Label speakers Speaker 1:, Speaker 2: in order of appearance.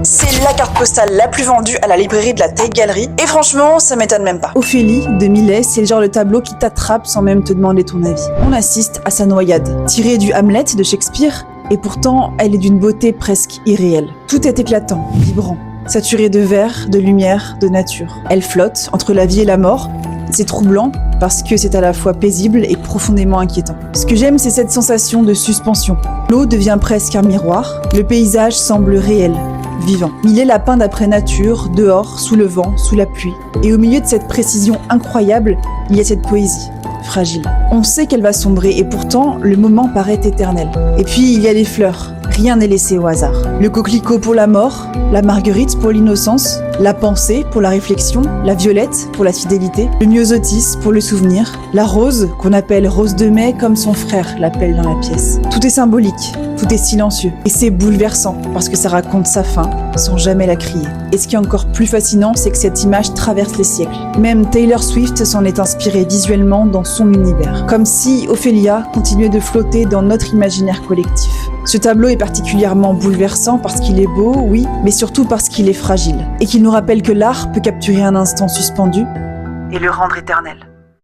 Speaker 1: C'est la carte postale la plus vendue à la librairie de la Tate Gallery, et franchement, ça m'étonne même pas.
Speaker 2: Ophélie de Millet, c'est le genre de tableau qui t'attrape sans même te demander ton avis. On assiste à sa noyade. Tirée du Hamlet de Shakespeare, et pourtant, elle est d'une beauté presque irréelle. Tout est éclatant, vibrant, saturé de verre, de lumière, de nature. Elle flotte entre la vie et la mort. C'est troublant parce que c'est à la fois paisible et profondément inquiétant. Ce que j'aime, c'est cette sensation de suspension. L'eau devient presque un miroir. Le paysage semble réel, vivant. Millet la peint d'après nature, dehors, sous le vent, sous la pluie. Et au milieu de cette précision incroyable, il y a cette poésie. Fragile. On sait qu'elle va sombrer et pourtant, le moment paraît éternel. Et puis, il y a les fleurs. Rien n'est laissé au hasard. Le coquelicot pour la mort, la marguerite pour l'innocence, la pensée pour la réflexion, la violette pour la fidélité, le myosotis pour le souvenir, la rose qu'on appelle rose de mai comme son frère l'appelle dans la pièce. Tout est symbolique, tout est silencieux. Et c'est bouleversant parce que ça raconte sa fin sans jamais la crier. Et ce qui est encore plus fascinant, c'est que cette image traverse les siècles. Même Taylor Swift s'en est inspirée visuellement dans son univers. Comme si Ophélia continuait de flotter dans notre imaginaire collectif. Ce tableau est particulièrement bouleversant parce qu'il est beau, oui, mais surtout parce qu'il est fragile. Et qu'il nous rappelle que l'art peut capturer un instant suspendu et le rendre éternel.